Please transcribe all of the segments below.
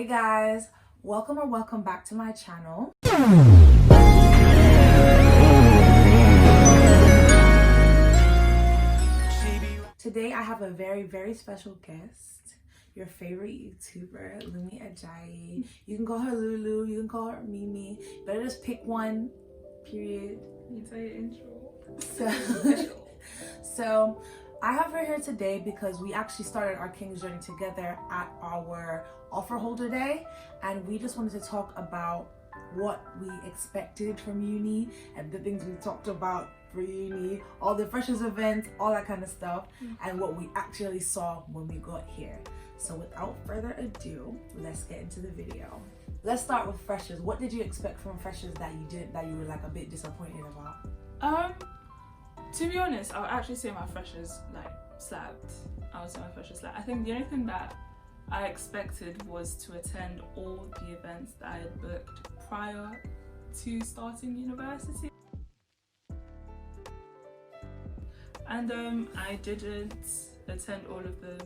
Hey guys, welcome back to my channel. Today I have a very special guest, your favorite YouTuber, Lumi Ajayi. You can call her Lulu, you can call her Mimi, better just pick one, period. You tell your intro. So I have her here today because we actually started our King's Journey together at our offer holder day, and we just wanted to talk about what we expected from uni and the things we talked about for uni, all the freshers events, all that kind of stuff, and what we actually saw when we got here. So without further ado, let's get into the video. Let's start with freshers. What did you expect from freshers that you were like a bit disappointed about? To be honest, I would actually say my freshers slapped. I would say my freshers slapped. I think the only thing that I expected was to attend all the events that I had booked prior to starting university. And I didn't attend all of them.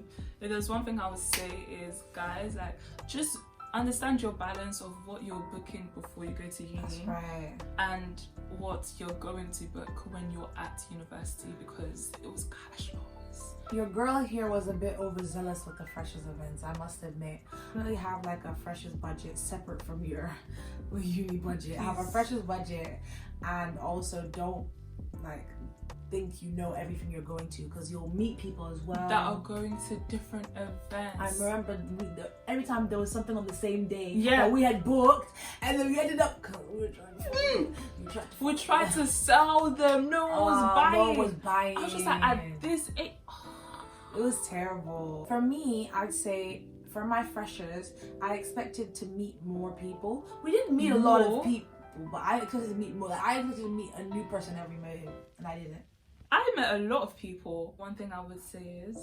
If there's one thing I would say is, guys, just understand your balance of what you're booking before you go to uni. That's right. And what you're going to book when you're at university, because it was cash loss. Your girl here was a bit overzealous with the freshers events, I must admit. Really have like a freshers budget separate from your uni budget. Have a freshers budget, and also don't think you know everything you're going to, because you'll meet people as well that are going to different events. I remember every time there was something on the same day that we had booked, and then we ended up we tried to sell them. No one was buying. I was just like, at this age, it was terrible. For me, I'd say for my freshers, I expected to meet more people. We didn't meet a lot of people, but I expected to meet more. I expected to meet a new person every day, and I didn't. I met a lot of people. One thing I would say is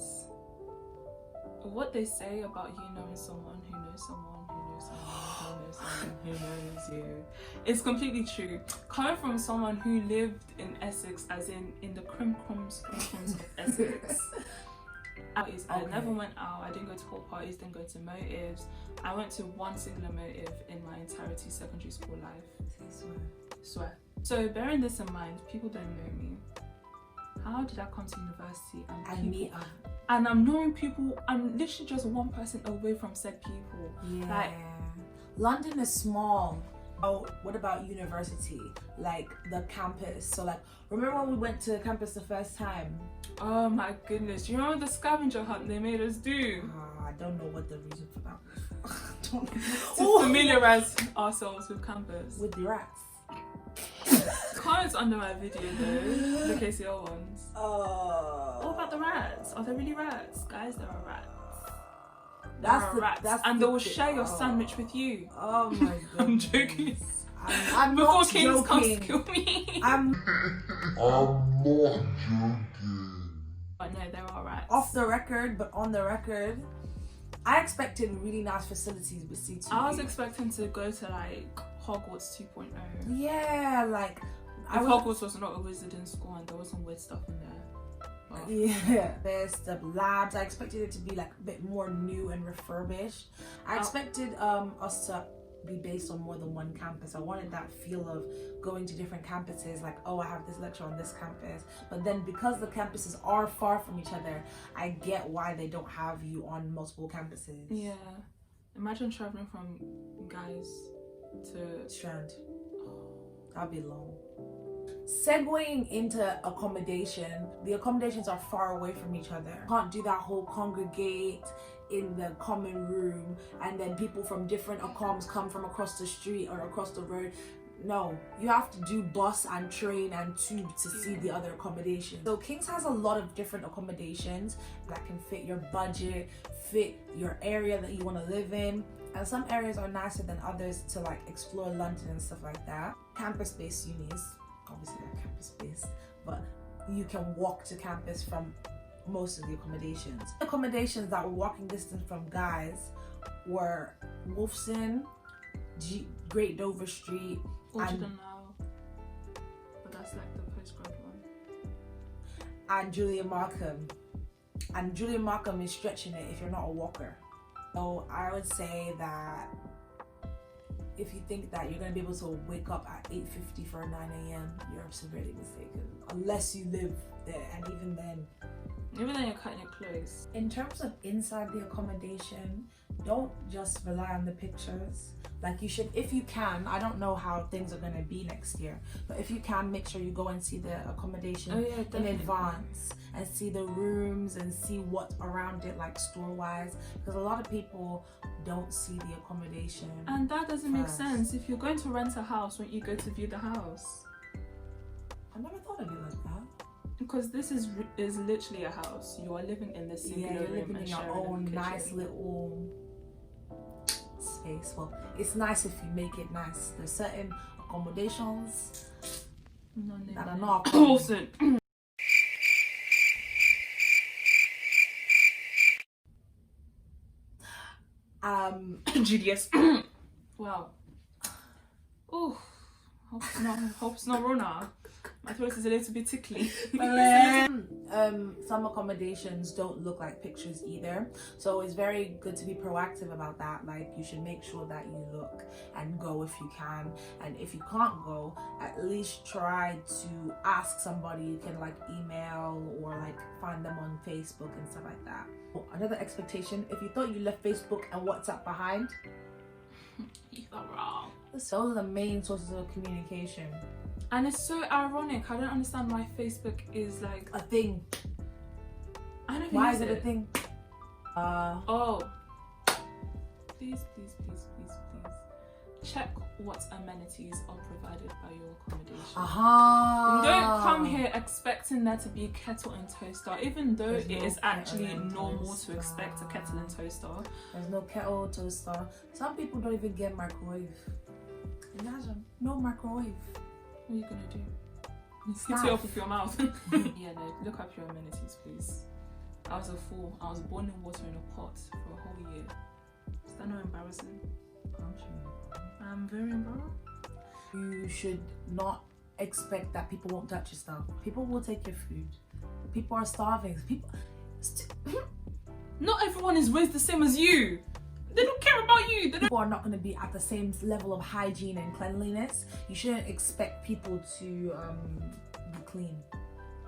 what they say about you knowing someone who knows someone who knows someone who knows someone who knows you. It's completely true. Coming from someone who lived in Essex, as in the crumbs of Essex. I never went out. I didn't go to hall parties, didn't go to motives. I went to one singular motive in my entirety secondary school life. Swear. So bearing this in mind, people don't know me. How did I come to university and I'm knowing people? I'm literally just one person away from said people. Yeah. London is small. Oh, what about university? Like the campus. So remember when we went to campus the first time? Oh my goodness. Do you remember the scavenger hunt they made us do? I don't know what the reason for that was. To familiarize ourselves with campus. With the rats. Comments under my video though, the KCL ones. What about the rats? Are there really rats? Guys, there are rats. And they will share your sandwich with you. Oh my god. I'm joking. I'm Before not Kings joking. comes to kill me. I'm not joking. But no, there are rats. Off the record, but on the record, I expected really nice facilities with CTU. I was expecting to go to Hogwarts 2.0. Yeah, Hogwarts was not a wizarding school and there was some weird stuff in there. But yeah, there's the labs. I expected it to be a bit more new and refurbished. I expected us to be based on more than one campus. I wanted that feel of going to different campuses, I have this lecture on this campus, but then because the campuses are far from each other, I get why they don't have you on multiple campuses. Yeah, imagine traveling from Guys to Strand. That'd be long. Segueing into accommodation, the accommodations are far away from each other. You can't do that whole congregate in the common room and then people from different accoms come from across the street or across the road. No, you have to do bus and train and tube to see the other accommodations. So King's has a lot of different accommodations that can fit your budget, fit your area that you want to live in. And some areas are nicer than others to explore London and stuff like that. Campus-based unis, obviously they're campus-based, but you can walk to campus from most of the accommodations. Accommodations that were walking distance from Guys were Wolfson, Great Dover Street, but that's the postgrad one. And Julian Markham. And Julian Markham is stretching it if you're not a walker. So I would say that if you think that you're going to be able to wake up at 8:50 for a 9 a.m., you're severely mistaken. Unless you live there, and even then you're cutting it close. In terms of inside the accommodation, don't just rely on the pictures. Like you should, if you can, I don't know how things are going to be next year, but if you can, make sure you go and see the accommodation in advance and see the rooms and see what's around it, like store-wise, because a lot of people don't see the accommodation. And that doesn't make sense. If you're going to rent a house, won't you go to view the house? I never thought of it like that. Because this is literally a house. You are living in this singular you're room living and in your sharing own a nice kitchen. little space. Well, it's nice if you make it nice. There's certain accommodations that are not awesome. GDS. Wow. Oh, hope it's not Rona. My throat is a little bit tickly. Some accommodations don't look like pictures either, so it's very good to be proactive about that. Like, you should make sure that you look and go if you can, and if you can't go, at least try to ask somebody. You can like email or like find them on Facebook and stuff like that. Another expectation: if you thought you left Facebook and WhatsApp behind, you're wrong. those are the main sources of communication. And it's so ironic. I don't understand why Facebook is like a thing. I don't. Why is it a thing? Oh. Please. Check what amenities are provided by your accommodation. Don't come here expecting there to be a kettle and toaster, even though it is actually normal to expect a kettle and toaster. There's no kettle, toaster. Some people don't even get microwave. Imagine, no microwave. What are you gonna do? Heat it up with your mouth. Yeah, no, look up your amenities, please. I was a fool. I was boiling water in a pot for a whole year. Is that not embarrassing? I'm very embarrassed. You should not expect that people won't touch your stuff. People will take your food. People are starving. Not everyone is raised the same as you. They don't care about you. People are not going to be at the same level of hygiene and cleanliness. You shouldn't expect people to be clean.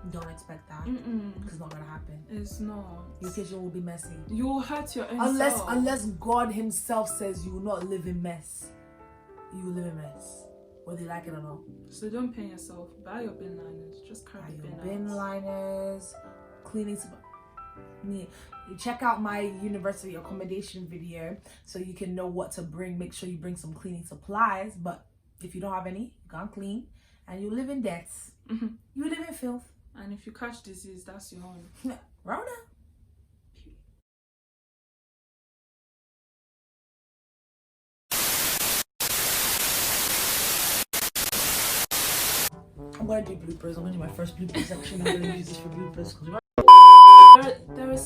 Don't expect that. It's not going to happen. It's not. Your kitchen will be messy. You'll hurt your own self. Unless God himself says you will not live in mess. You will live in mess, whether you like it or not. So don't pain yourself. Buy your bin liners. Just carry the bin liners, cleaning supplies. Check out my university accommodation video so you can know what to bring. Make sure you bring some cleaning supplies. But if you don't have any, you can't clean, and you live in debt. You live in filth. And if you catch disease, that's your own. Rona. I'm gonna do bloopers. I'm gonna do my first bloopers section. I'm gonna use this for bloopers. There are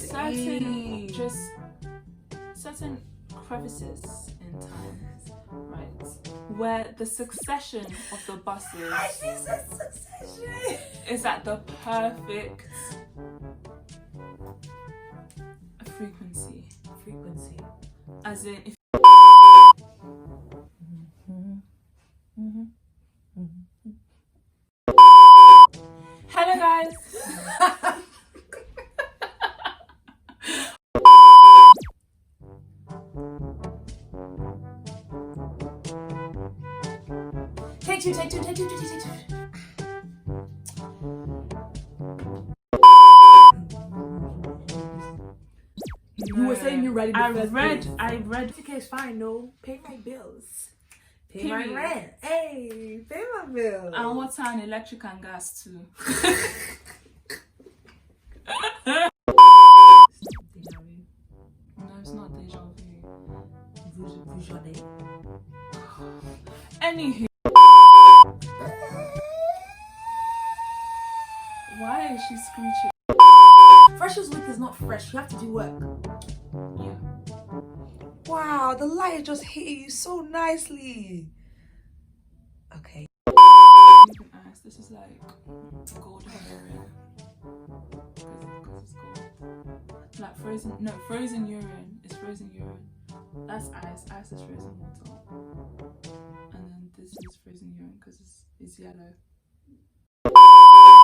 certain crevices in time, right, where the succession of the buses is at the perfect frequency. As in, if hello guys. Take two. You were saying you're ready. I read. Okay, it's fine. No, pay my bills. Pay my rent. Hey, pay my bills. And water and electric and gas too. No, it's not deja vu. Anywho. Why is she screeching? Freshers Week is not fresh. You have to do work. Yeah. Wow, the light just hit you so nicely. Okay. You can ask. This is like golden area. Because it's gold. Like frozen urine is frozen urine. That's ice. Ice is frozen water. And then this is frozen urine because it's yellow.